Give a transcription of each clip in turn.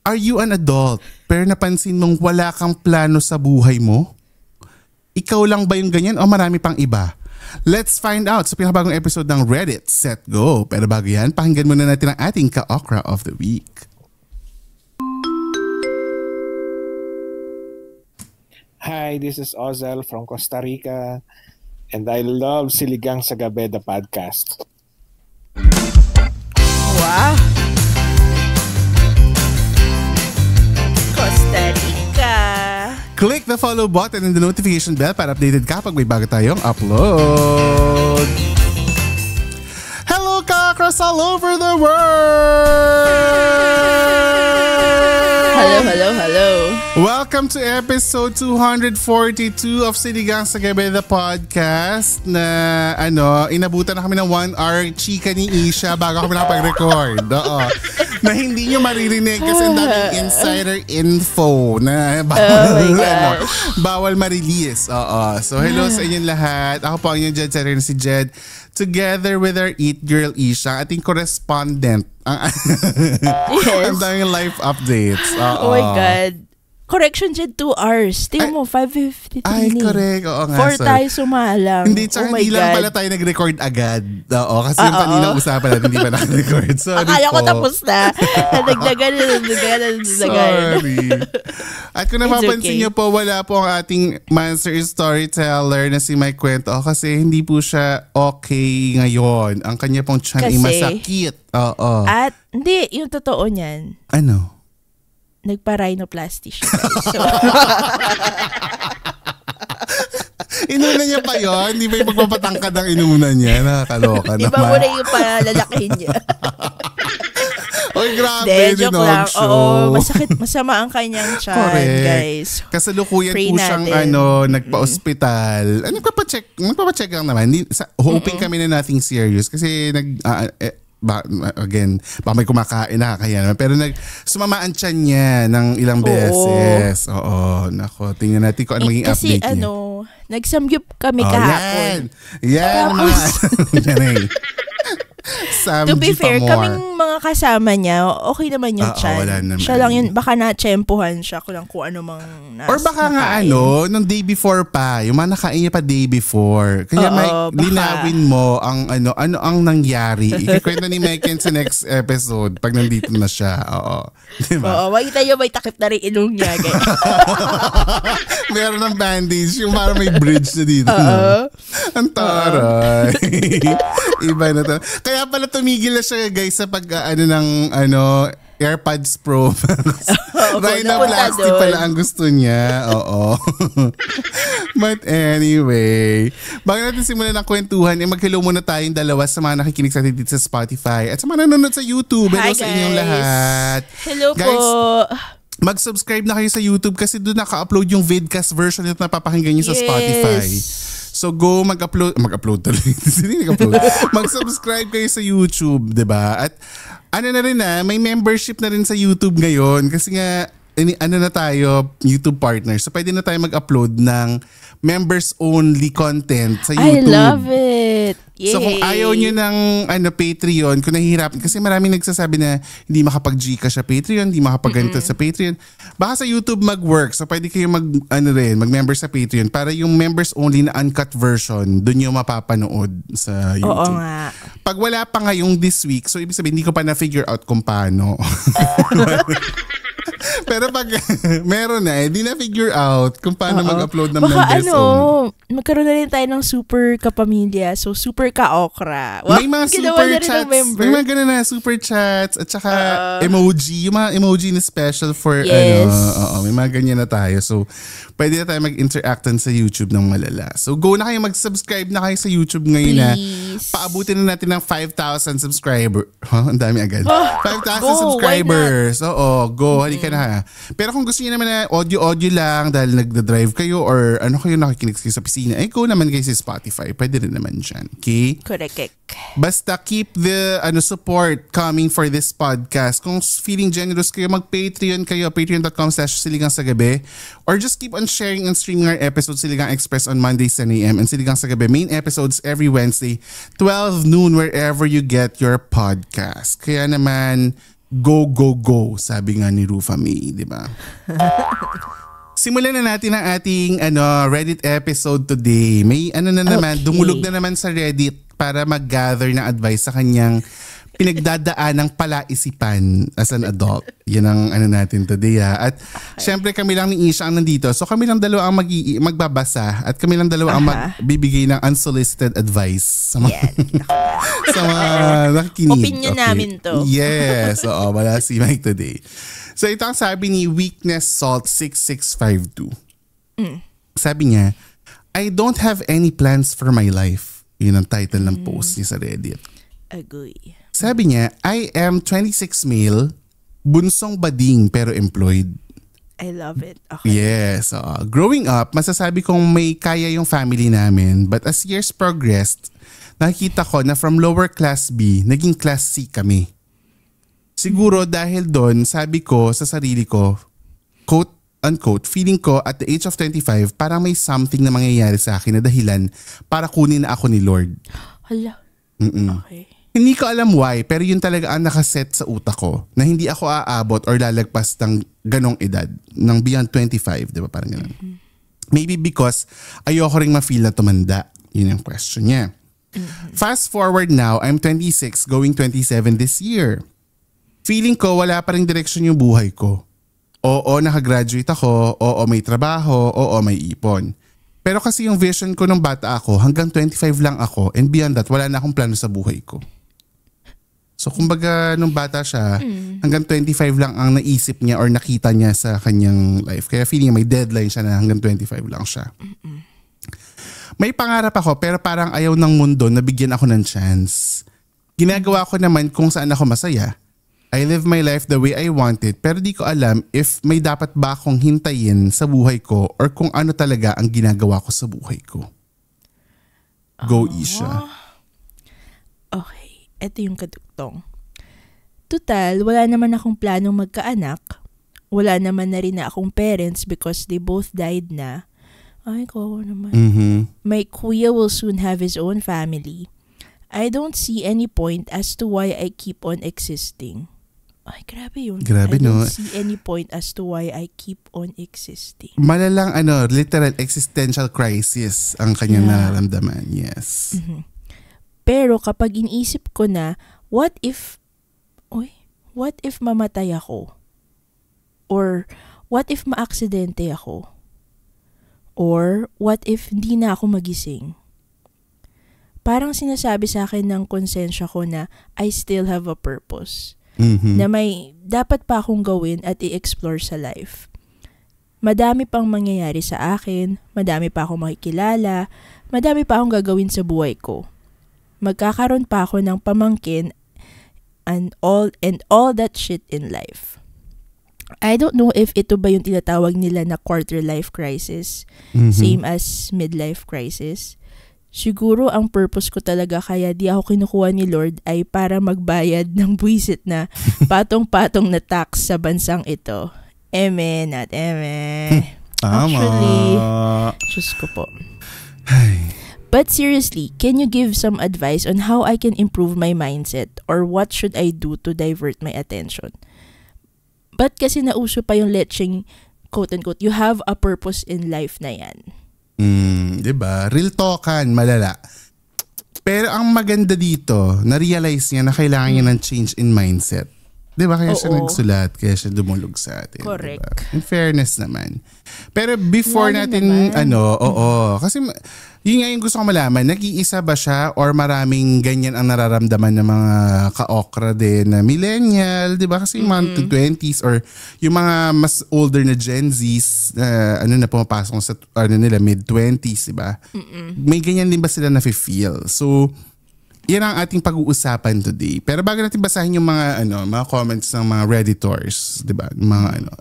Are you an adult pero napansin mong wala kang plano sa buhay mo? Ikaw lang ba yung ganyan o marami pang iba? Let's find out sa pinakabagong episode ng Reddit, Set, Go. Pero bago yan, pakinggan muna natin ang ating ka-okra of the week. Hi, this is Ozel from Costa Rica and I love Siligang sa Gabi, the podcast. Wow! Costa Rica! Click the follow button and the notification bell para updated ka pag may bago tayong upload. Hello ka across all over the world! Hello. Welcome to episode 242 of Siligang sa Gabi, the podcast na inabutan na kami ng 1 hour chika ni Isha bago kami nakapag-record. Oo. Na hindi nyo maririnig kasi ang daming insider info na bawal ma-release. Oo. So hello sa inyong lahat. Ako po ang inyong Jed Setter na si Jed. Together with our Eat Girl Isha, ating correspondent. Yes. Ang daming life updates. Oh my God. Correction, Jed, 2 hours. Tingnan mo, 5:53. Ay, correct. Oo nga. 4 tayo sumalang. Hindi, tsaka hindi lang pala tayo nag-record agad. Oo, kasi yung kaninang usapan natin, hindi pa nag-record. Sorry Akala po. ko tapos na. Nagdagan. Sorry. At kung napapansin niyo po, wala po ang ating master storyteller na si Mike Kwento kasi hindi po siya okay ngayon. Ang kanya pong tiyan ay masakit. Oo. At hindi, yung totoo niyan. Ano? Nagpa-rhinoplasty siya, guys. So, inuna niya pa yun? Hindi ba yung pagpapatangkad ang inuna niya? Nakakaloka naman. Iba mo na yung palalakihin niya. Oy, grabe. Joke lang. Oo, masama ang kanyang tiyan, guys. Kasalukuyan po siyang nagpa-ospital. Magpapacheck lang naman. Hoping kami na nothing serious kasi baka may kumakain na kaya naman. Pero sumamaan siya niya ng ilang beses. Oo. Nako, tingnan natin kung ano maging update niya. Kasi nagsamgyup kami kahapon. Yan. Yan. To be fair, kaming mga kasama niya, okay naman yung tiyan. Siya lang yun, baka na-tsempuhan siya kung ano mang or baka nga nung day before pa, yung mga nakain niya pa day before. Kaya linawin mo ang ano ang nangyari. Ikikwento ni Mike sa next episode pag nandito na siya. Oo. Diba? Oo, makita niyo may takip na rin ilong niya. Meron ng bandage, yung parang may bridge na dito. Ang taray. Iba na to. Kaya pala tumigil na siya guys sa AirPods Pro. Rhinoplasty pala ang gusto niya. Oo. But anyway, bago natin simulan ang kwentuhan, mag-hello muna tayong dalawa sa mga nakikinig sa atin dito sa Spotify at sa mga nanonood sa YouTube. Hello sa inyong lahat. Hello guys, po. Mag-subscribe na kayo sa YouTube kasi doon naka-upload yung vidcast version nito na papakinggan nyo sa Spotify. So go mag-upload tuloy. Mag-subscribe kayo sa YouTube, 'di ba? At na rin may membership na rin sa YouTube ngayon kasi nga na tayo, YouTube partner. So pwede na tayo mag-upload ng members only content sa YouTube. I love it. Yay. So kung ayaw nyo ng Patreon, kung nahihirapan, kasi maraming nagsasabi na hindi makapag-Gcash sa Patreon, hindi makapag-ganito sa Patreon. Baka sa YouTube mag-work. So pwede kayo mag-member sa Patreon para yung members only na uncut version, dun yung mapapanood sa YouTube. Oo nga. Pag wala pa ngayong this week, so ibig sabihin, hindi ko pa na-figure out kung paano. Pero pag meron na, di na-figure out kung paano mag-upload ng members only. Magkaroon na rin tayo ng super kapamilya. So, super ka-okra. May mga super chats. May mga ganun na super chats at saka emoji. Yung mga emoji na special for may mga ganyan na tayo. So, pwede na tayo mag-interactan sa YouTube ng malala. So, go na kayo, mag-subscribe na kayo sa YouTube ngayon. Please. Paabutin na natin ng 5,000 subscriber. Ang dami agad. 5,000 subscribers. Oo, go. Halika na. Pero kung gusto niyo naman na audio-audio lang dahil nagda-drive kayo or kayo nakikinig sa piscina, go naman kayo sa Spotify. Pwede rin naman dyan. Okay? Correct. Basta keep the support coming for this podcast. Kung feeling generous kayo, mag-Patreon kayo. Patreon.com/siligangsagabi or just keep on sharing and streaming our episodes Siligang Express on Mondays 10 a.m. and Siligang sa Gabi main episodes every Wednesday 12 noon wherever you get your podcast. Kaya naman Go, go, go, sabi nga ni Rufa May, di ba? Simulan na natin ang ating Reddit episode today. May naman, dumulog na naman sa Reddit para mag-gather ng advice sa kanyang pinagdadaan ng palaisipan as an adult. Yan ang natin today At syempre kami lang ni Isha ang nandito. So kami lang dalawa ang magbabasa at kami lang dalawa ang magbibigay ng unsolicited advice sa mga, sa mga nakikinig. Opinion namin to. Yes. Oo, wala si Mike today. So ito ang sabi ni Weakness Salt 6652. Sabi niya, I don't have any plans for my life. Yun ang title ng post niya sa Reddit. Agree. Sabi niya, I am 26 male, bunsong bading pero employed. I love it. Okay. Yes. Growing up, masasabi kong may kaya yung family namin. But as years progressed, nakikita ko na from lower class B, naging class C kami. Siguro dahil doon, sabi ko sa sarili ko, quote unquote, feeling ko at the age of 25, parang may something na mangyayari sa akin na dahilan para kunin na ako ni Lord. Hala. Okay. Hindi ko alam why, pero yun talaga ang nakaset sa utak ko na hindi ako aabot or lalagpas ng ganong edad, ng beyond 25, di ba? Parang gano'n. Maybe because ayoko ring ma-feel na tumanda. Yun yung question niya. Fast forward now, I'm 26, going 27 this year. Feeling ko wala pa ring direksyon yung buhay ko. Oo, nakagraduate ako. Oo, may trabaho. Oo, may ipon. Pero kasi yung vision ko nung bata ako, hanggang 25 lang ako, and beyond that, wala na akong plano sa buhay ko. So kumbaga nung bata siya, hanggang 25 lang ang naisip niya or nakita niya sa kanyang life. Kaya feeling niya may deadline siya na hanggang 25 lang siya. May pangarap ako pero parang ayaw ng mundo na bigyan ako ng chance. Ginagawa ko naman kung saan ako masaya. I live my life the way I want it pero di ko alam if may dapat ba akong hintayin sa buhay ko or kung ano talaga ang ginagawa ko sa buhay ko. Go, Isha. Okay. Ito yung kadugtong. Total, wala naman akong planong magkaanak. Wala naman na rin na akong parents because they both died na. Ay, kawawa naman. My kuya will soon have his own family. I don't see any point as to why I keep on existing. Ay, grabe yun. Grabe, I don't see any point as to why I keep on existing. Malalang literal existential crisis ang kanyang nararamdaman. Yes. Pero kapag iniisip ko na, what if mamatay ako? Or what if maaksidente ako? Or what if hindi na ako magising? Parang sinasabi sa akin ng konsensya ko na I still have a purpose. Na may dapat pa akong gawin at i-explore sa life. Madami pang mangyayari sa akin, madami pa akong makikilala, madami pa akong gagawin sa buhay ko. Magkakaroon pa ako ng pamangkin and all that shit in life. I don't know if ito ba yung tinatawag nila na quarter life crisis, same as midlife crisis. Siguro ang purpose ko talaga kaya di ako kinukuha ni Lord ay para magbayad ng buwisit na patong-patong na tax sa bansang ito. Eme, not eme. Actually, Diyos ko po. But seriously, can you give some advice on how I can improve my mindset or what should I do to divert my attention? Ba't kasi nauso pa yung lecheng, quote-unquote, you have a purpose in life na yan? Diba? Real talkan, malala. Pero ang maganda dito, na-realize niya na kailangan niya ng change in mindset. Diba? Kaya siya nagsulat, kaya siya dumulog sa atin. Correct. Diba? In fairness naman. Pero before Lalo natin, naman. kasi yun nga yung gusto ko malaman, nag-iisa ba siya or maraming ganyan ang nararamdaman ng mga ka-okra din na millennial, di ba? Kasi yung mga 20s or yung mga mas older na Gen Zs na pumapasok sa nila mid-20s, di ba? May ganyan din ba sila na-feel? So, yan ang ating pag-uusapan today. Pero bago natin basahin yung mga mga comments ng mga Redditors, di ba?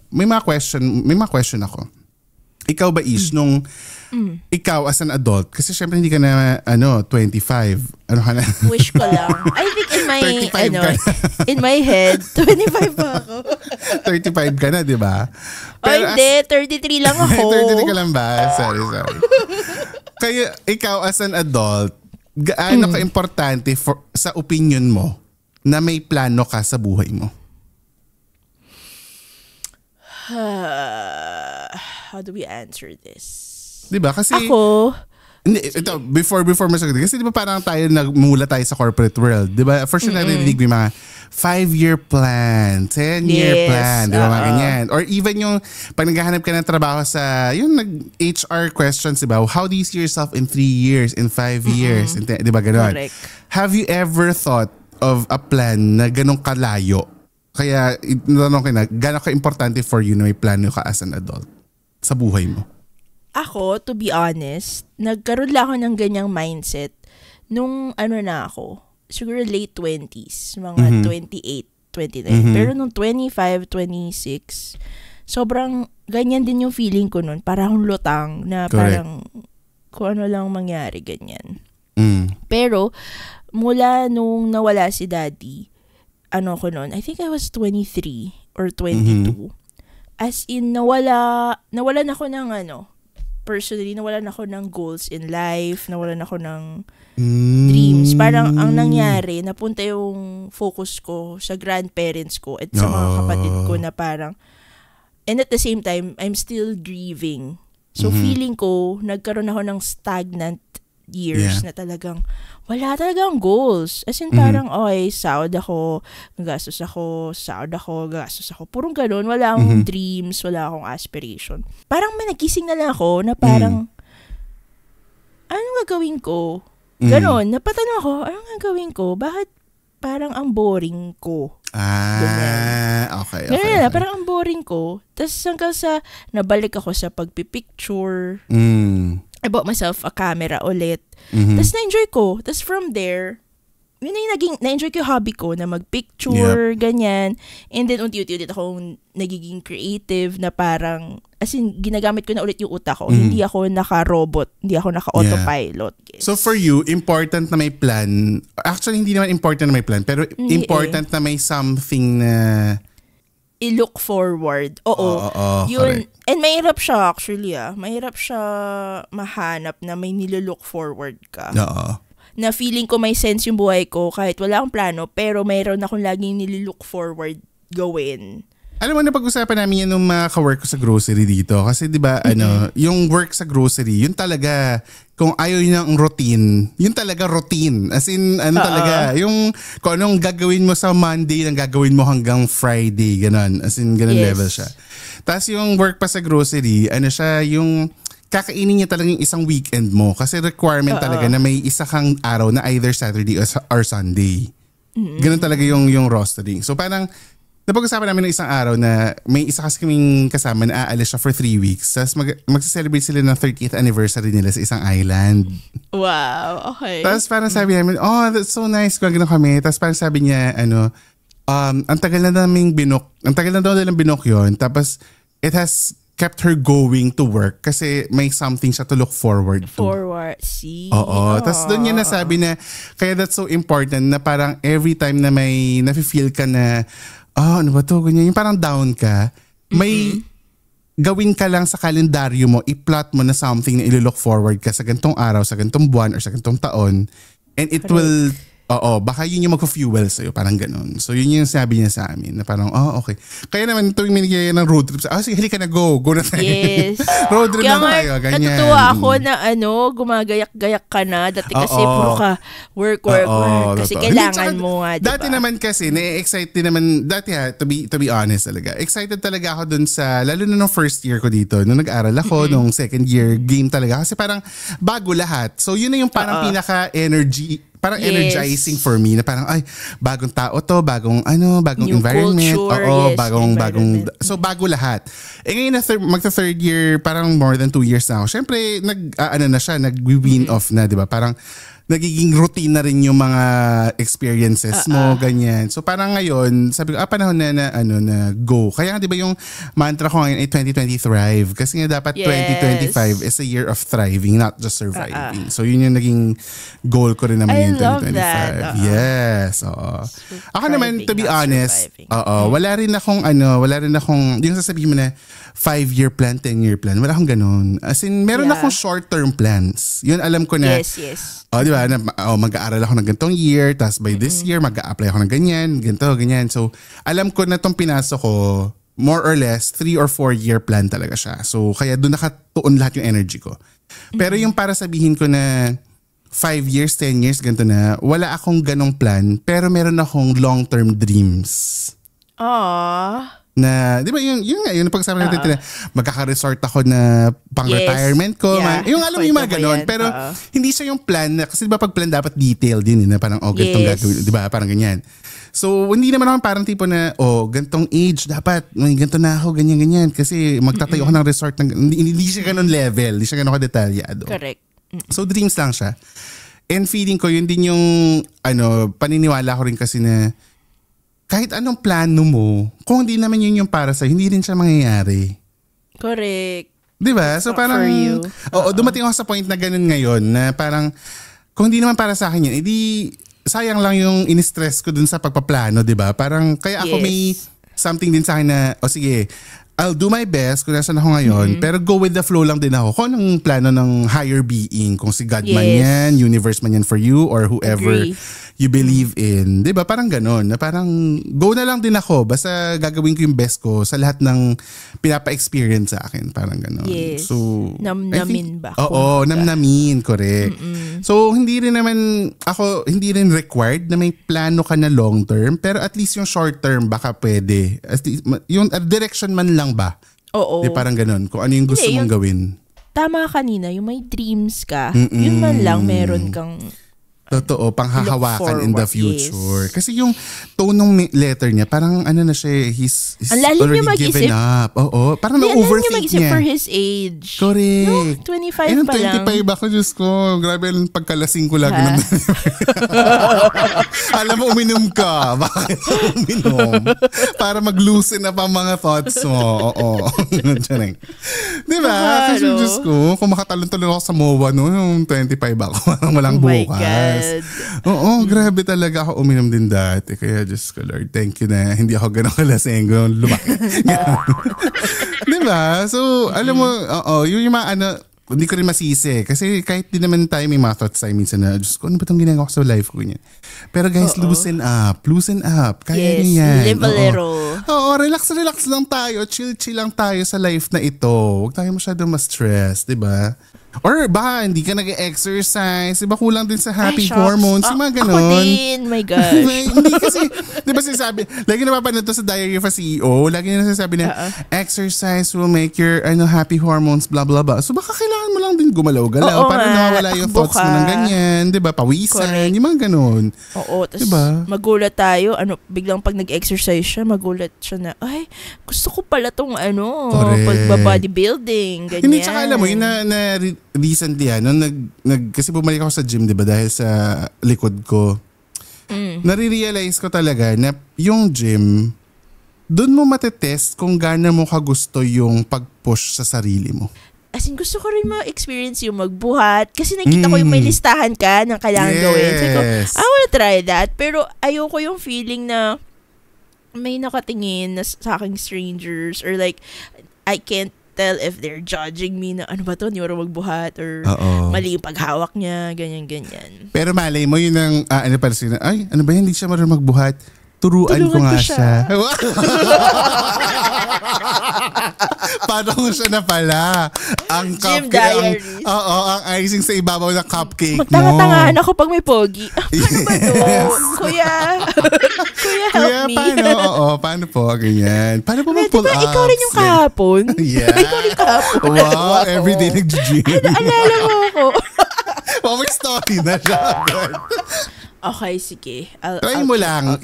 May mga question ako. Ikaw ba, Ish, nung ikaw as an adult, kasi syempre hindi ka na 25. Ano ka na? Wish ko lang. I think in my in my head, 25 pa ako. 35 ka na, di ba? Hindi, 33 lang ako. 33 ka lang ba? Sorry. Kaya ikaw as an adult, gaano ka importante sa opinion mo na may plano ka sa buhay mo? How do we answer this? Diba? Kasi, Ako, ito, before mo sagutin, kasi di ba parang tayo nagmula tayo sa corporate world, di ba? For sure narinig mo yung mga 5-year plan, 10-year plan, di ba mga ganyan? Or even yung pag naghahanap ka ng trabaho sa, yung HR questions, di ba? How do you see yourself in 3 years, in 5 years? Di ba ganon? Correct. Have you ever thought of a plan na ganong kalayo? Kaya, natanong ko na, gano'n ka-importante for you na may plano ka as an adult sa buhay mo? Ako, to be honest, nagkaroon lang ako ng ganyang mindset nung na ako, siguro late 20s, mga 28, 29. Pero nung 25, 26, sobrang ganyan din yung feeling ko nun. Parang lutang na parang kung ano lang mangyari, ganyan. Pero mula nung nawala si daddy, ko nun, I think I was 23 or 22. As in, nawalan ako ng personally, nawalan ako ng goals in life, nawalan ako ng dreams. Parang ang nangyari, napunta yung focus ko sa grandparents ko at sa mga kapatid ko na parang, and at the same time, I'm still grieving. So feeling ko, nagkaroon ako ng stagnant years na talagang wala talagang goals. As in parang, sahod ako, gagastos ako, purong ganun. Wala akong dreams, wala akong aspiration. Parang may nagising na lang ako na parang, anong gagawin ko? Ganon, napatanong ako, anong gagawin ko? Bakit parang ang boring ko? Okay. Ganun na, parang ang boring ko. Tapos hanggang sa, nabalik ako sa pagpipicture. I bought myself a camera ulit. Tapos na-enjoy ko. Tapos from there, yun na yung na-enjoy ko yung hobby ko na mag-picture, ganyan. And then unti-unti akong nagiging creative na parang, as in, ginagamit ko na ulit yung utak ko. Hindi ako naka-robot. Hindi ako naka-autopilot. Yes. So for you, important na may plan. Actually, hindi naman important na may plan. Pero important na may something na i-look forward. Oo. Yun. Correct. And mahirap siya actually. Mahirap siya mahanap na may nilo-look forward ka. Oo. Na feeling ko may sense yung buhay ko kahit wala akong plano pero mayroon akong laging nilo-look forward gawin. Alam mo, napag-usapan namin yan nung mga ka-work ko sa grocery dito. Kasi di ba yung work sa grocery, yun talaga, kung ayaw yun ng routine, yun talaga routine. As in, talaga, yung kung anong gagawin mo sa Monday, nang gagawin mo hanggang Friday, ganon. As in, ganon level siya. Tapos yung work pa sa grocery, siya, yung kakainin niya talaga yung isang weekend mo. Kasi requirement talaga na may isa kang araw na either Saturday or Sunday. Ganon talaga yung rostering. So parang, napag-usapan namin ng isang araw na may isa kasi kaming kasama na aalis siya for 3 weeks. Tapos mag-celebrate sila ng 30th anniversary nila sa isang island. Wow, okay. Tapos parang sabi namin, that's so nice kung gano'n kami. Tapos parang sabi niya, ang tagal na namin binok yun. Tapos it has kept her going to work kasi may something siya to look forward to. See? Oo. Tapos doon niya nasabi na, kaya that's so important na parang every time na may nafe-feel ka na, ano ba to? Ganyan. Yung parang down ka, may gawin ka lang sa kalendaryo mo, i-plot mo na something na ilo-look forward ka sa gantong araw, sa gantong buwan, or sa gantong taon. And it will, baka yun yung mag-fuel sa'yo, parang ganun. So yun yung sabi niya sa amin, na parang, okay. Kaya naman tuwing minigay ng road trip, sige, halika na, go na tayo. Yes. Road trip na tayo, ganyan. Natutuwa ako na gumagayak-gayak ka na, dati kasi puro ka work. Kasi kailangan mo nga, diba? Dati naman kasi, na-excite din naman, to be honest talaga, excited talaga ako dun sa, lalo na nung first year ko dito, nung nag-aral ako, nung second year game talaga, kasi parang bago lahat. So yun na yung parang pinaka-energy, parang energizing for me na parang bagong tao to, bagong new environment, culture, bagong so bago lahat. Ngayon na magta third year, parang more than 2 years na ako. Syempre nag-win off na, 'di ba? Parang nagiging routine na rin yung mga experiences mo, ganyan. So parang ngayon, sabi ko, panahon na go. Kaya 'di ba yung mantra ko ngayon ay 2020 thrive. Kasi nga dapat 2025 is a year of thriving, not just surviving. So yun yung naging goal ko rin naman yung 2025. That. Yes, oo. Ako naman, to be honest, wala rin akong, yung sasabihin mo na 5-year plan, 10-year plan. Wala akong ganun. As in, meron akong short-term plans. Yun alam ko na, yes. di ba, mag-aaral ako ng gantong year, tapos by this year, mag-a-apply ako ng ganyan. So, alam ko na itong pinasok ko, more or less 3 or 4 year plan talaga siya. So kaya doon nakatuon lahat yung energy ko. Pero yung para sabihin ko na 5 years, 10 years, ganito na, wala akong ganong plan, pero meron akong long-term dreams. Aww. Na, di ba, yung pag-sabi natin na magkaka-resort ako na pang-retirement ko. Yeah. Yung alam mo yung mga ganon. Pero hindi siya yung plan na, kasi di ba pag plan dapat detail din, na parang, ganitong gagawin, di ba, parang ganyan. So, hindi naman ako parang tipo na, gantong age, dapat, ganito na ako, ganyan-ganyan. Kasi magtatayo ako ng resort, hindi siya ganon level, hindi siya ganon kadetalyado. Correct. So, dreams lang siya. And feeling ko, yun din yung, paniniwala ko rin kasi na, kahit anong plano mo, kung hindi naman yun yung para sa'yo, hindi rin siya mangyayari. Correct. Diba? So parang, dumating ako sa point na ganun ngayon, na parang, kung hindi naman para sa akin yan, edi sayang lang yung in-stress ko dun sa pagpaplano, diba? Parang, kaya ako may something din sa akin na, sige, I'll do my best kung nasan ako ngayon, pero go with the flow lang din ako. Kung anong plano ng higher being, kung si God man yan, universe man yan for you, or whoever you believe in. Diba? Parang ganon. Na parang go na lang din ako. Basta gagawin ko yung best ko sa lahat ng pinapa-experience sa akin. Parang ganon. Yes. So, namnamin ba? Oo, namnamin. Correct. So, hindi rin required na may plano ka na long term, pero at least yung short term baka pwede. At least, yung direction man lang ba? Oo. Di parang ganon. Kung ano yung gusto mong gawin. Tama kanina, yung may dreams ka, yun man lang meron kang totoo, panghahawakan in the future. Kasi yung tone ng letter niya, parang na siya, he's already given up. Oo, parang na-overthink niya. For his age. Correct. No, 25 pa lang. 25 ako, Diyos ko. Grabe yung pagkalasing ko lagi naman. Alam mo, uminom ka. Bakit uminom? Para mag-loosen up ang mga thoughts mo. Oo. Diba? Kasi Diyos ko, kung makatalon-talon ako sa MOA yung 25 ako, walang bukas. Oo, grabe talaga ako uminom din dati. Kaya Diyos ko Lord, thank you na hindi ako ganun kalaseng, ganun lumaki. Diba? So, alam mo, yung mga hindi ko rin masisi. Kasi kahit di naman tayo may mga thoughts tayo minsan na, Diyos ko, ano ba itong ginagawa ko sa life ko niyan? Pero guys, loosen up. Kaya niyo yan. Live a little. Oo, relax lang tayo. Chill lang tayo sa life na ito. Huwag tayo masyado ma-stress, diba? Or baka hindi ka nag-exercise, diba kulang din sa happy hormones, yung mga ganon. Ako din, my gosh. Hindi kasi, diba sinasabi, lagi napapanood to sa Diary of a CEO, lagi na sinasabi na, exercise will make your happy hormones, blah blah blah. So baka kailangan mo lang din gumalaw-galaw para nawawala yung thoughts mo ng ganyan, diba? Pawisan, yung mga ganon. Oo, tapos diba? magulat tayo, biglang pag nag-exercise siya, magulat siya na, ay, gusto ko pala tong pag-bodybuilding, ganyan. Hindi, tsaka alam mo, yun na recently kasi bumalik ako sa gym, 'di ba, dahil sa likod ko. Nare-realize ko talaga na yung gym, doon mo matetest kung gaano mo kagusto yung pag-push sa sarili mo. As in, gusto ko rin ma-experience yung magbuhat. Kasi nakita ko yung may listahan ka ng kailangan gawin. So, I wanna try that. Pero ayoko yung feeling na may nakatingin na sa aking strangers or like, I can't tell if they're judging me na ano ba to, hindi mo magbuhat or mali yung paghawak niya, ganyan. Pero malay mo yun ang, ay ano ba, hindi siya marunong magbuhat. Turuan ko nga siya. Paano ko siya na pala? Ang Gym cupcake, diaries. ang icing sa ibabaw ng cupcake mo. Magtanga-tangahan ako pag may pogi. Paano ba to? Kuya, help me. Paano po? Ganyan. Paano po mag-pull ups? Ikaw rin yung kahapon. Yeah. Ikaw rin kahapon. Wow, everyday nag-gym. Naalala mo ako. May story na siya. Okay, sige. Try mo lang.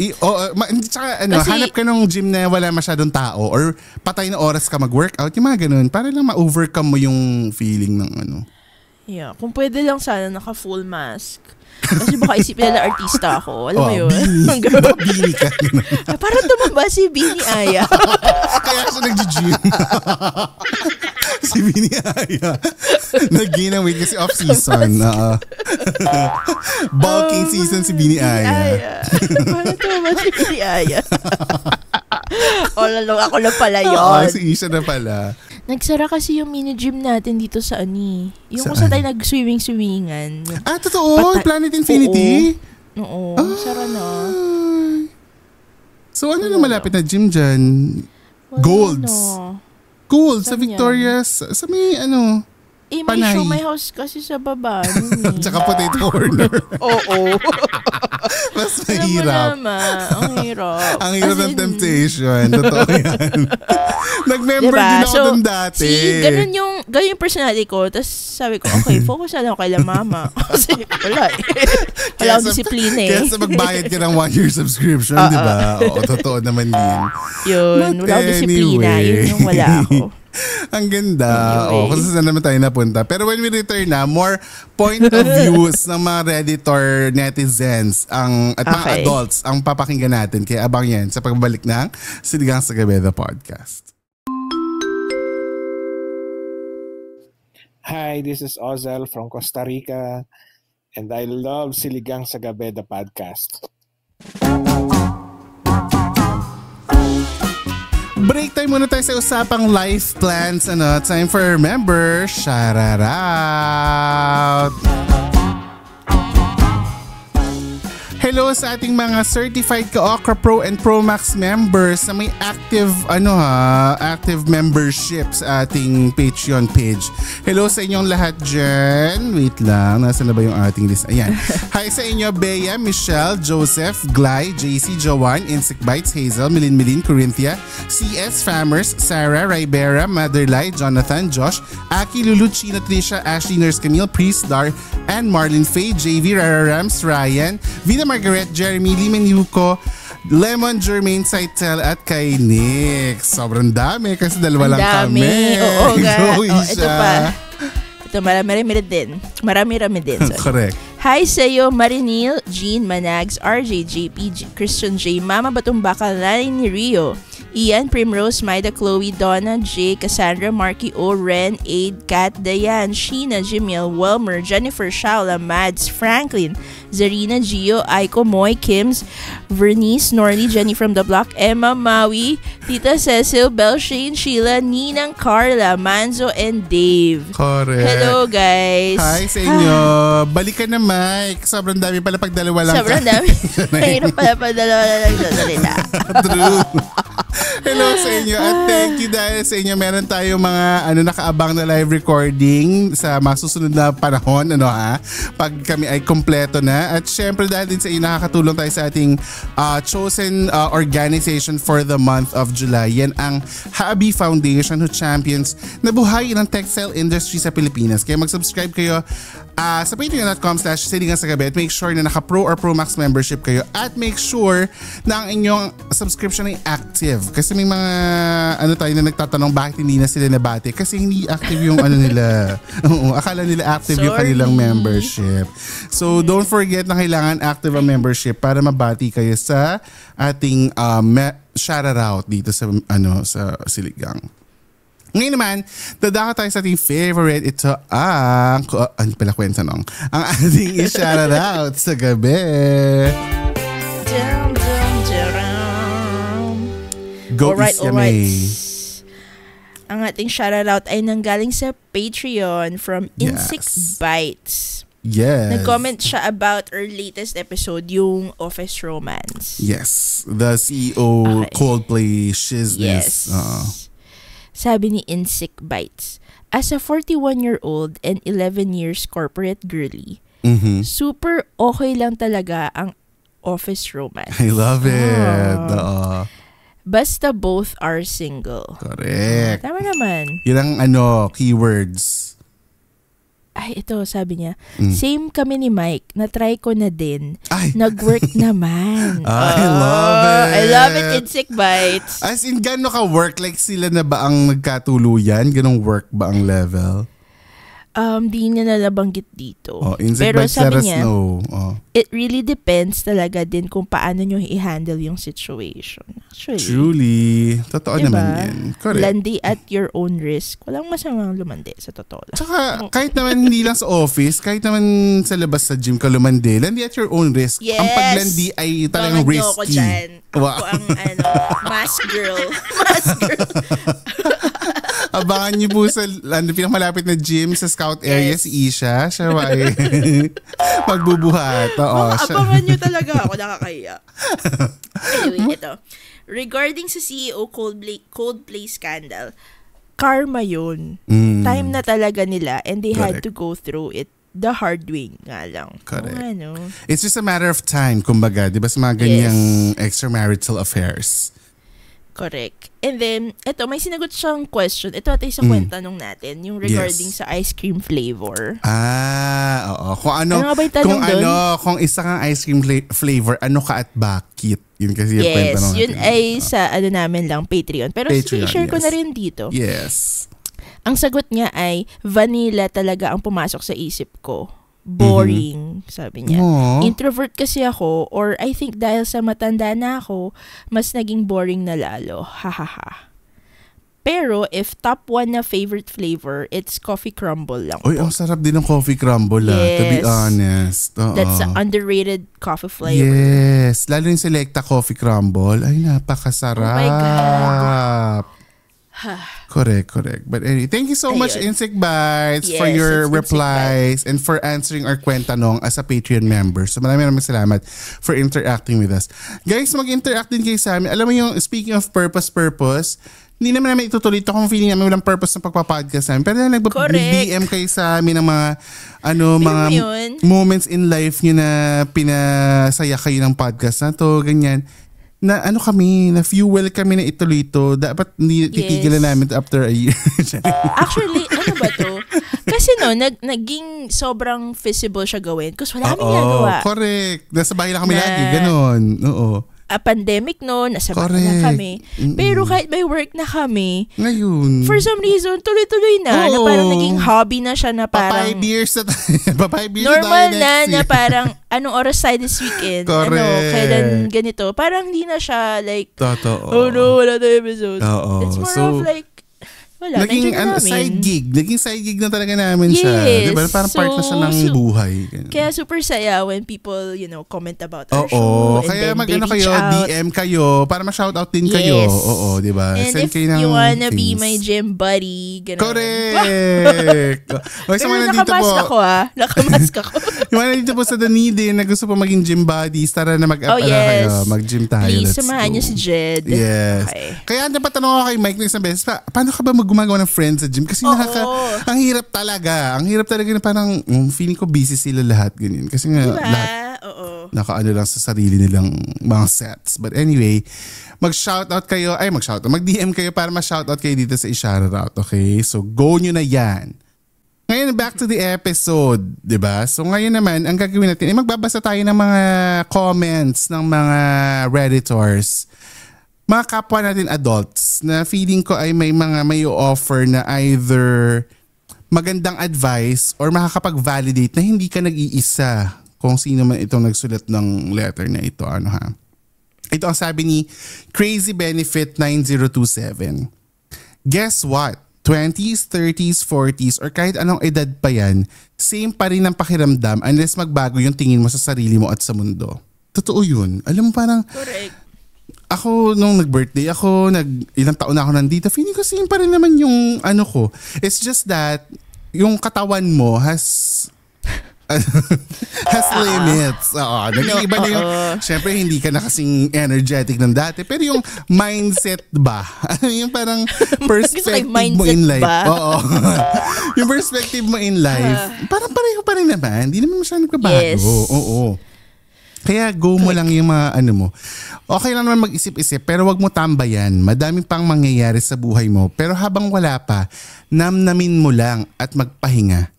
Tsaka hanap ka ng gym na wala masyadong tao or patay na oras ka mag-workout, yung mga ganun, para lang ma-overcome mo yung feeling ng Yeah, kung pwede lang sana naka-full mask. Kasi baka isipin nila artista ako. Alam mo yun? Bini ka. Parang tumaba si Bini Aya. Kaya siya nag-gym. Si Bini Aya. Nag-gain ng weight kasi off-season. Bulking season si Bini Aya. Parang tumaba si Bini Aya. Ako na pala yun. Si Isha na pala. Nagsara kasi yung mini-gym natin dito sa Yung kung saan tayo nag-swimming-swimmingan. Totoo? Planet Infinity? Oo. Sara na. So ano na malapit na gym dyan? Golds. Gold sa Saan Victoria's. Sa may may Panay. show, may house kasi sa baba. Nun, tsaka potato corner. Oo. Mas Alam mo mahirap. naman, ang hirap. Ang hirap As ng in, temptation. Totoo yan. Nag-member diba? din ako dun dati. Ganun yung personality ko. Tapos sabi ko, okay, focus na ako kay La Mama. Kasi wala eh. Wala akong disiplina eh. Kaya sa magbayad ka ng 1-year subscription, di ba? Oo, totoo naman yun. Yun, But wala akong disiplina. Yun yung wala ako. Ang ganda. Anyway. Kung saan naman tayo napunta. Pero when we return na, more point of views ng mga Redditor netizens at mga adults ang papakinggan natin. Kaya abang yan sa pagbabalik ng Siligang sa Gabi, the podcast. Hi, this is Ozel from Costa Rica, and I love Siligang sa Gabi, the podcast. Break time muna tayo sa usapang life plans. Time for member shout out. Hello sa ating mga certified Ka-Okra Pro and Pro Max members na may active membership sa ating Patreon page. Hello sa inyong lahat dyan. Wait lang, nasa na ba yung ating list? Ayan. Hi sa inyo, Bea, Michelle, Joseph, Glay, JC, Joanne, Insect Bites, Hazel, Milin, Corinthia, CS, Famers, Sarah, Ribera, Motherlai, Jonathan, Josh, Aki, Lulu, Chino, Trisha, Ashley, Nurse Camille, Priest, Dar, and Marlon Faye, JV, Rara Rams, Ryan, Vida Margaret, Jeremy, Limen Yuko, Lemon, Jermaine, Saitel, at kay Nick. Sobrang dami kasi dalawa lang kami. Oo nga. Ito Isha. pa. Ito, marami-rami din. Marami-rami din. Sorry. Correct. Hi sa'yo, Marinil, Jean, Manags, RJ, JP, Christian J, Mama Batumbakal, Nanay ni Rio, Ian, Primrose, Maida, Chloe, Donna, J, Cassandra, Marky, O, Ren, Aid, Kat, Dayan, Sheena, Jimiel, Welmer, Jennifer, Shaula, Mads, Franklin, Zarina, Gio, Aiko, Moy, Kims, Vernice, Norly, Jenny from the Block, Emma, Maui, Tita Cecil, Belle, Shane, Sheila, Ninang, Carla, Manzo, and Dave. Correct. Hello guys. Hi sa inyo. Balikan na Mike. Sobrang dami pala pag dalawa lang. Sobrang dami. Mahirap pala pag dalawa na nagsasalita. True. Hello sa inyo at thank you dahil sa inyo meron tayong mga nakaabang na live recording sa mga susunod na panahon pag kami ay kompleto na at syempre dahil din sa inyo nakakatulong tayo sa ating chosen organization for the month of July. Yan ang Habi Foundation who champions na buhay ng textile industry sa Pilipinas. Kaya mag-subscribe kayo sa patreon.com/siligangsagabi at make sure na naka-Pro or Pro Max membership kayo at make sure na ang inyong subscription ay active. Kasi may mga tayo na nagtatanong bakit hindi na sila nabati kasi hindi active yung nila. Oo, akala nila active yung kanilang membership. So don't forget na kailangan active ang membership para mabati kayo sa ating shout-out dito sa sa Siligang. Ngayon naman, dadaka tayo sa ating favorite. Ito ang ang ating i-shoutout sa gabi. Go alright. Yamay. Ang ating shoutout ay nanggaling sa Patreon from Insect Bites. Yes. Nag-comment siya about our latest episode, yung Office Romance. Yes. The CEO Coldplay shizness. Yes. Sabi ni Insect Bites, as a 41-year-old and 11 years corporate girly, super okay lang talaga ang Office Romance. I love it. Basta both are single. Correct. Tama naman. Yun ang keywords. Ay, ito, sabi niya, same kami ni Mike, na-try ko na din. Ay. Nag-work naman. I love it. I love it, Insect Bites. As in, gano'n ka-work? Like sila na ba ang nagkatuluyan? Ganong work ba ang level? Di niya nalabanggit dito. Insect Pero Bites, sabi let us niya, know. it really depends talaga din kung paano nyo i-handle yung situation. Actually. Truly. Totoo naman yan. Correct. Landi at your own risk. Walang masamang lumandi sa totoo lang. Tsaka, kahit naman hindi lang sa office, kahit naman sa labas sa gym ka lumandi, landi at your own risk. Yes! Ang paglandi ay talagang Bangan risky. niyo ako dyan. Wow. Ako ang mask girl. Mask girl. Abangan niyo po sa pinakamalapit na gym sa Scout area, si Isha. Siya ay magbubuhat. Oo, Abangan niyo talaga ako, nakakahiya. Anyway, ito. regarding sa CEO Coldplay scandal, karma yun. Time na talaga nila and they had to go through it the hard way nga lang. Correct. Ano. It's just a matter of time, kumbaga. Di ba sa mga ganyang extramarital affairs? Correct. And then, eto, may sinagot siyang question. Ito ata isang tanong natin, yung regarding sa ice cream flavor. Oo. Kung ano nga ba yung tanong doon? Kung isa kang ice cream flavor, ano ka at bakit? Yun kasi yung yes, tanong yun natin. ay sa namin lang, Patreon. Pero share ko na rin dito. Yes. Ang sagot niya ay, vanilla talaga ang pumasok sa isip ko. Boring, sabi niya. Aww. Introvert kasi ako, or I think dahil sa matanda na ako, mas naging boring na lalo. Hahaha. Pero if top 1 na favorite flavor, it's coffee crumble lang. Uy, ang sarap din ng coffee crumble to be honest. That's an underrated coffee flavor. Yes, lalo yung Selecta coffee crumble. Ay, napakasarap. Oh my God. Correct. But anyway, thank you so much, Insect Bites, for your replies and for answering our kwentanong as a Patreon member. So maraming salamat for interacting with us. Guys, mag-interact din kayo sa amin. Alam mo yung, speaking of purpose, hindi naman namin itutuloy ito kung feeling namin walang purpose ng pagpapodcast namin. Pero nag-DM kayo sa amin ng mga mga moments in life nyo na pinasaya kayo ng podcast na to, ganyan. Na kami, na fuel kami na ituloy ito. Dapat hindi titigilan namin after a year. Actually, ano ba to? Kasi naging sobrang feasible siya gawin kasi wala kami ginagawa. Correct. Nasa bahay lang kami lagi. Ganon. Oo. Pandemic nasa bahay na kami. Pero kahit may work na kami, ngayon, for some reason, tuloy-tuloy na parang naging hobby na siya na parang 5 years na tayo. Normal na parang anong oras tayo this weekend? Correct. Kailan ganito? Parang hindi na siya like, totoo. Oh no, wala tayo episode. It's more of like, wala, naging side gig. Naging side gig na talaga namin siya. Diba? Parang part na siya ng buhay. Ganun. Kaya super saya when people, comment about our show. Kaya mag-ano kayo, DM kayo, para ma-shoutout din kayo. Oo, diba? And send if kayo ng you wanna be things. my gym buddy, ganun. Correct! Pero nakamask ako Nakamask ako. Yung mga nandito po sa Dunedin na gusto po maging gym buddies, tara na kayo. Mag-gym tayo. Please, samahan niyo si Jed. Yes. Okay. Kaya napatanong ako kay Mike na isang beses, paano ka ba gumagawa ng friends sa gym? Kasi ang hirap talaga. Ang hirap talaga na parang feeling ko busy sila lahat. Ganyan. Kasi nga lahat nakaano lang sa sarili nilang mga sets. But anyway, mag-DM kayo para ma-shoutout kayo dito sa i-shoutout. Okay? So go nyo na yan. Ngayon, back to the episode, diba? So ngayon naman, ang gagawin natin, magbabasa tayo ng mga comments ng mga Redditors. Mga kapwa natin adults na feeling ko ay may offer na either magandang advice or makakapag-validate na hindi ka nag-iisa kung sino man itong nagsulat ng letter na ito. Ito ang sabi ni Crazy Benefit 9027. Guess what? 20s, 30s, 40s, or kahit anong edad pa yan, same pa rin ang pakiramdam unless magbago yung tingin mo sa sarili mo at sa mundo. Totoo yun. Alam mo parang... Correct. Ako, nung nag-birthday ako, ilang taon na ako nandito, feeling ko same pa rin naman yung ko. It's just that, yung katawan mo has limits. Nag-iiba na yung, syempre hindi ka na kasing energetic ng dati, pero yung mindset ba? yung parang perspective mo in life. Yung perspective mo in life, parang pareho pa rin naman. Hindi naman masyadong nagbabago. Yes. Oo. Kaya go mo lang yung mga mo. Okay lang naman mag-isip-isip pero wag mo tambayan. Madami pang mangyayari sa buhay mo pero habang wala pa, namnamin mo lang at magpahinga.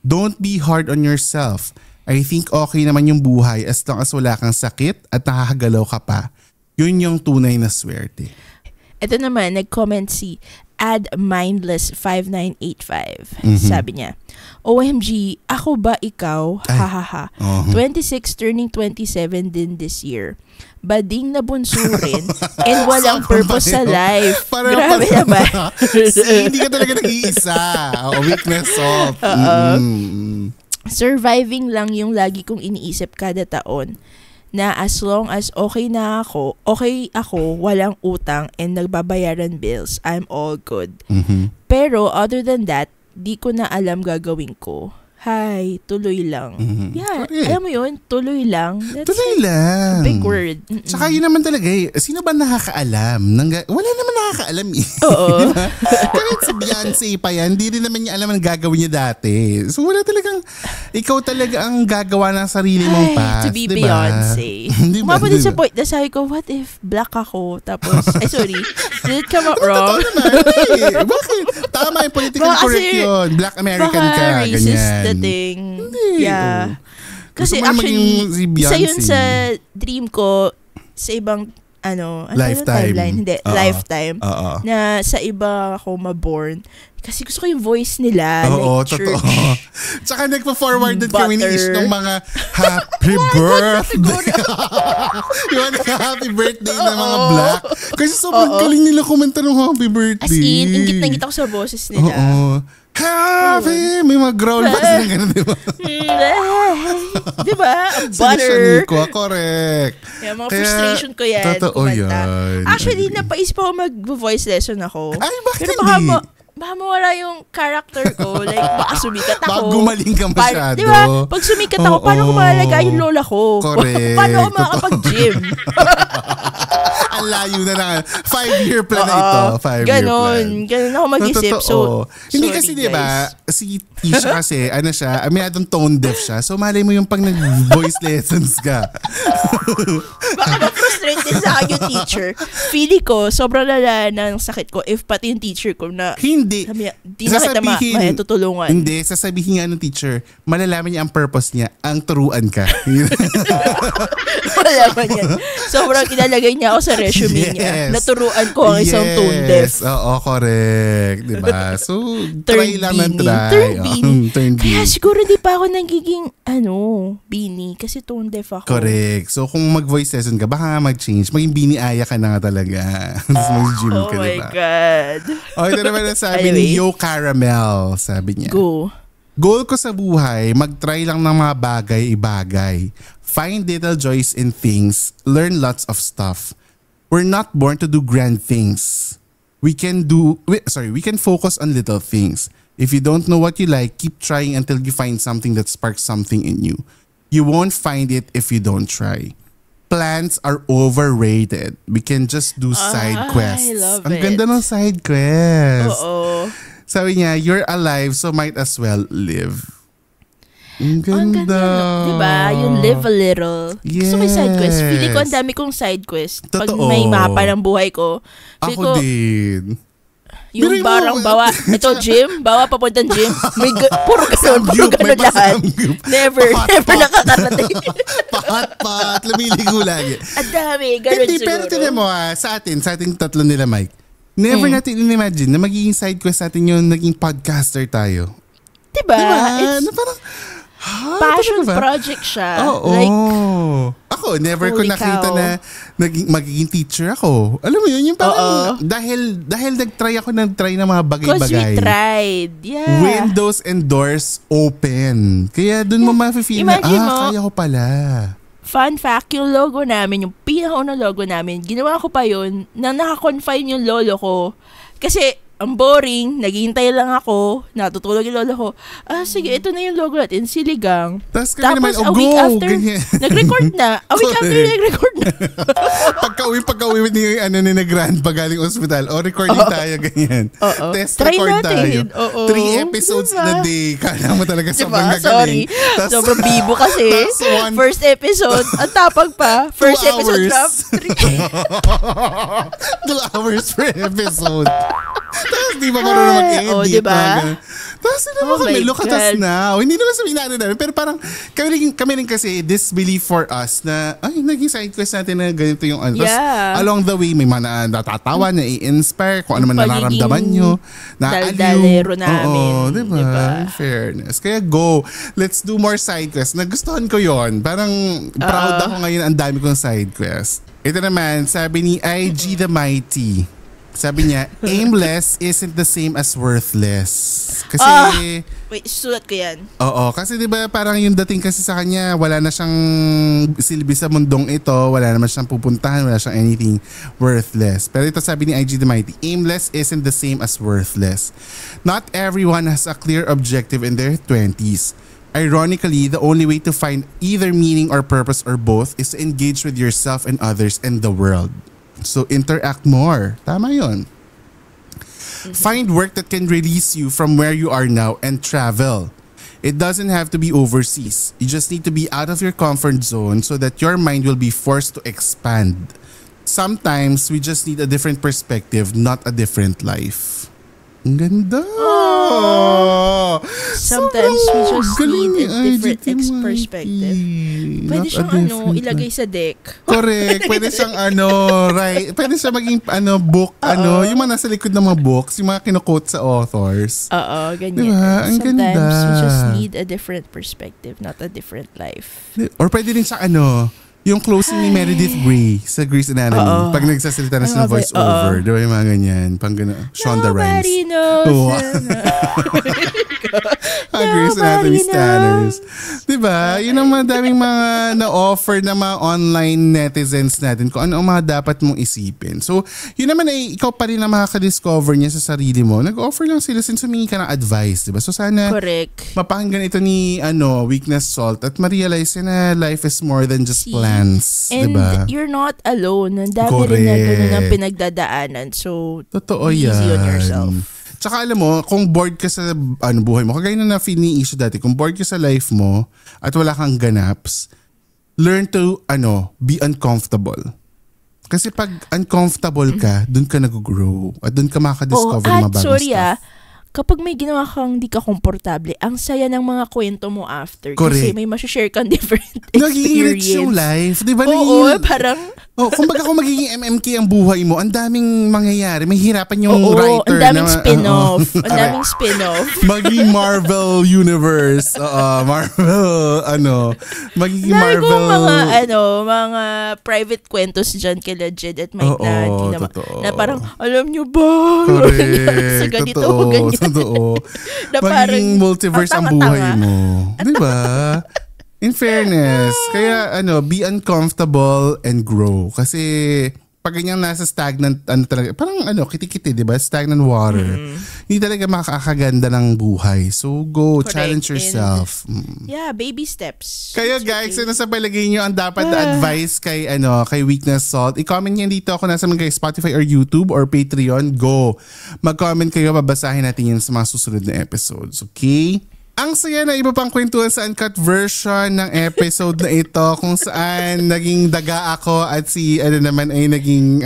Don't be hard on yourself. I think okay naman yung buhay as long as wala kang sakit at nakakagalaw ka pa. Yun yung tunay na swerte. Ito naman, nag-comment si AddMindless5985. Sabi niya, OMG, ako ba ikaw? Hahaha. 26 turning 27 din this year. Bading na bunso rin and walang purpose sa life. Grabe naman. Hindi ka talaga nag-iisa. Weakness of. Surviving lang yung lagi kong iniisip kada taon. Na as long as okay ako, walang utang and nagbabayaran bills, I'm all good. Pero other than that, di ko na alam gagawin ko. hi, tuloy lang. Yeah, Correct. alam mo yun, tuloy lang. That's Tuloy like lang. a big word. Tsaka yun naman talaga eh. Sino ba nakakaalam? Wala naman nakakaalam eh. Oo. Diba? Kahit si Beyonce pa yan, hindi rin naman niya alam ang gagawin niya dati. So wala talagang, ikaw talaga ang gagawa ng sarili mong path. To be diba? Beyonce. Diba? Umabot din sa point na sabi ko, what if black ako? Tapos, sorry, did it come out wrong? Totoo naman. Eh. Bakit? Tama yung political Baka correct kasi yun. Black American baka ka. racist Ganyan. dating. Hindi. Yeah. Gusto Kasi mo na maging actually, si isa Beyonce. yun sa dream ko sa ibang Lifetime. timeline? Hindi, Oo. lifetime. Oo. Na sa iba ako maborn. Kasi gusto ko yung voice nila. Oo, like totoo. church. Tsaka nagpa-forward din kami ni Butter. Ish ng mga happy birthday. Yung mga happy birthday ng mga black. Kasi sobrang galing nila kumanta ng happy birthday. As in, ingit na ingit ako sa boses nila. Oo. Happy! May mga growl backs na gano'n, di ba? Diba? Sinisyanin Butter. ko, correct. Yeah, mga Kaya, frustration ko yan. totoo kumanta. yan. Actually, napaisip ako mag-voice lesson ako. Ay, bakit Pero hindi? baka mawala yung character ko. Like, baka sumikat ako. Baka gumaling ka masyado. Diba? Pag sumikat ako, paano ko malalaga yung lola ko? Correct. Paano ako makakapag-gym? Ang layo na lang. 5-year plan na ito. 5-year plan. Ganon ako mag-isip. Totoo. So, hindi sorry, kasi, di ba, guys. si Isha kasi, siya, aminadong tone deaf siya. So, malay mo yung pag nag-voice lessons ka. Baka ma-frustrate din sa akin yung teacher. Feeling ko, sobrang lala ng sakit ko if pati yung teacher ko na Hindi. di na kita matutulungan. Hindi, sasabihin nga ng teacher, malalaman niya ang purpose niya, ang turuan ka. Malaman yan. Sobrang ilalagay niya ako sa resume niya. Naturuan ko ang isang tone deaf. Oo, correct. Diba? So, try lang ng try. Turn beanie. Turn Kaya beanie. siguro di pa ako nagiging, beanie. Kasi tone deaf ako. Correct. So, kung mag-voice lesson ka, baka nga mag-change. Maging biniaya ka na nga talaga. Tapos mag-gym Oh ka, my diba? God. O, ito naman ang sabi Anyway. ni Yo Caramel. Sabi niya. Go. Goal ko sa buhay, mag-try lang ng mga bagay-ibagay. Find little joys in things. Learn lots of stuff. We're not born to do grand things. We can focus on little things. If you don't know what you like, keep trying until you find something that sparks something in you. You won't find it if you don't try. Plans are overrated. We can just do side quests. I love Ang it. ganda ng side quests. Oo. Sabi niya, you're alive so might as well live. Ang Ang ganda. ganda, no? Diba? Yung live a little. Gusto ko yung side quest. Yes. Feeling ko ang dami kong side quest. Pag Totoo. may mapa ng buhay ko. Feeling Ako ko, din. yung Pero yung barang mga- bawa. Ito, gym. Bawa papuntang gym. Puro ganun. Puro Samgyup, may ganun lahat. pasamgyup. Never nakakarating. Pat, lumiligo lagi. Ang dami. Ganun Hindi, siguro. pero tinan mo sa ating tatlo nila, Mike. Never natin in-imagine na magiging side quest natin yung naging podcaster tayo. Diba? Diba? It's Na parang, passion talaga ba? project siya. Oo. Like, ako, never ko holy nakita cow. na magiging teacher ako. Alam mo yun, yung parang, dahil nag-try ng mga because we bagay-bagay. tried. Yeah. Windows and doors open. Kaya dun mo ma-feel na, Imagine mo, kaya ko pala. Fun fact, yung logo namin, yung pinakaunang logo namin, ginawa ko pa yun na naka-confine yung lolo ko. Kasi, ang boring, naghihintay lang ako, natutulog yung lolo ko. Sige, ito na yung logo natin, Siligang. Tapos kami naman, a week go! after, Ganyan. nag-record na. A week after, Correct. nag-record na. Pagka-uwi ni na grandpa galing ospital, recording tayo, ganyan. Oo. Test Try record natin. tayo. Oo. 3 episodes Diba? in a day. Kala mo talaga sobrang Diba? gagaling. Sorry. Sobrang bibo kasi. First episode, ang tapang pa. First 2 episode hours. drop 3. 2 hours per episode. Tapos di ba marunong mag-edit? Oh, diba? mga ganun. Tapos hindi naman Oh kami, my look at us God. now. Hindi naman sabihin namin. Pero parang kami rin kasi disbelief for us na naging side quest natin na ganito yung ano. Tapos Yeah. along the way, may mga natatawa, na i-inspire, kung ano man Pagiging nararamdaman nyo. daldalero namin. Oo, diba? Diba? Fairness. Kaya go. Let's do more side quests. Nagustuhan ko yon. Parang proud ako ngayon, ang dami kong side quest. Ito naman, sabi ni IG the Mighty. Sabi niya, aimless isn't the same as worthless. Kasi... Wait, sulat ko yan. Oo, kasi di ba parang yung dating kasi sa kanya, wala na siyang silbi sa mundong ito, wala naman siyang pupuntahan, wala siyang anything worthless. Pero ito sabi ni IG The Mighty, aimless isn't the same as worthless. Not everyone has a clear objective in their 20s. Ironically, the only way to find either meaning or purpose or both is to engage with yourself and others and the world. So interact more. Tama yun. Find work that can release you from where you are now and travel. It doesn't have to be overseas. You just need to be out of your comfort zone so that your mind will be forced to expand. Sometimes we just need a different perspective, not a different life. Ang ganda! Sometimes we just need a different perspective. Pwede siyang ilagay sa deck. Correct. Pwede siyang right. Pwede siya maging book, yung mga nasa likod ng mga books, yung mga kinuquote sa authors. Oo, ganyan. Diba? Ang Sometimes ganda. we just need a different perspective, not a different life. Or pwede rin siya yung closing ni Meredith Grey sa Grey's Anatomy. Pag nagsasalita na siya ng voice over. Diba yung mga ganyan? Pang gano'n. Shonda Rhimes. Nobody knows. Grey's Anatomy standards. Diba? Yun ang madaming mga na-offer na mga online netizens natin kung ano ang mga dapat mong isipin. So, yun naman ay ikaw pa rin na makaka-discover niya sa sarili mo. Nag-offer lang sila since humingi ka ng advice. Diba? So, sana correct. mapakinggan ito ni Weakness Salt at ma-realize na life is more than just plans. And diba? you're not alone. Ang dami rin na ganun ang pinagdadaanan. So, totoo be easy yan. on yourself. Tsaka alam mo, kung bored ka sa buhay mo, kagaya na feel ni issue dati, kung bored ka sa life mo at wala kang ganaps, learn to be uncomfortable. Kasi pag uncomfortable ka, dun ka nag-grow at dun ka makadiscover ng mga bagong stuff. Kapag may ginawa kang di ka komportable, ang saya ng mga kwento mo after. Correct. Kasi may masashare kang different experience. Naging rich yung life. Diba? Oo, parang... kumbaga kung magiging MMK ang buhay mo, ang daming mangyayari. May hirapan yung writer. Ang daming spin-off. Ang daming spin-off. Maging Marvel Universe. Marvel, magiging Lagi Marvel. mga private kwentos dyan kila Jed at Mike na parang, alam nyo ba? Correct. Sa ganito o ganyan. Totoo. Na parang, magiging multiverse ang buhay mo. Diba? In fairness, kaya be uncomfortable and grow. Kasi pag ganyan nasa stagnant, talaga, parang kitikiti, di ba? Stagnant water. Hindi talaga makakaganda ng buhay. So go, correct. Challenge yourself. Yeah, baby steps. Kaya guys, nasa palagay nyo ang dapat advice kay Weakness Salt. I-comment nyo dito ako nasa mga Spotify or YouTube or Patreon. Go. Mag-comment kayo, babasahin natin yun sa mga susunod na episodes. Okay? Ang saya na iba pang kwentuhan sa uncut version ng episode na ito kung saan naging daga ako at si naman ay naging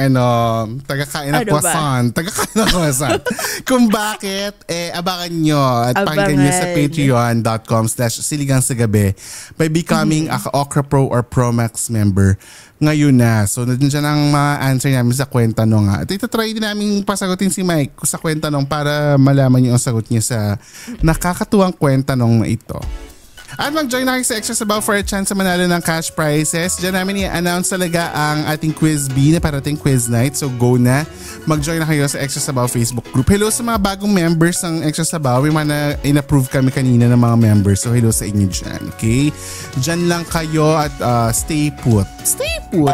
taga-kain ng croissant. Taga-kain ng croissant. Kung bakit, abangan nyo at pakinggan nyo sa patreon.com/siligangsagabi by becoming a Okra Pro or Pro Max member ngayon na. So, nandiyan ang mga answer namin sa kwentanong nga. At itatry din namin pasagutin si Mike sa kwentanong para malaman niyo ang sagot niya sa nakakatuwang kwentanong na ito. At mag-join na kayo sa Extra Sabaw for a chance sa manalo ng cash prizes. Diyan namin i-announce talaga ang ating quiz B na parating quiz night. So go na. Mag-join na kayo sa Extra Sabaw Facebook group. Hello sa mga bagong members ng Extra Sabaw. May mga in-approve kami kanina ng mga members. So hello sa inyo dyan. Okay? Dyan lang kayo at stay put. Stay put!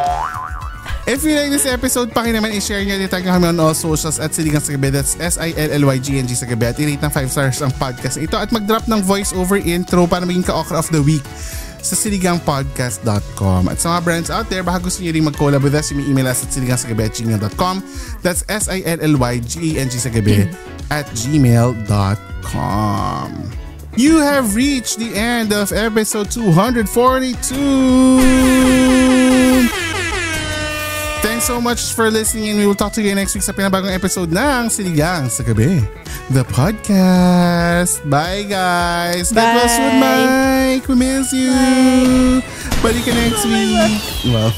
If you like this episode, naman i-share nyo. Tag nyo kami on all socials at Siligang sa Gabi. That's SILLYGNG sa Gabi. At i-rate ng 5 stars ang podcast ito. At mag-drop ng voice over intro para maging ka-Okra of the Week sa siligangpodcast.com. At sa mga brands out there, baka gusto nyo rin mag-collab with us, email us at siligangsagabi@gmail.com. That's SILLYGANG sa Gabi @gmail.com. You have reached the end of episode 242. Thanks so much for listening and we will talk to you next week sa pinabagong episode ng Siligang sa Gabi, the podcast. Bye guys! Bye! That was with Mike! We miss you! Bye. Balik ka next week! Well...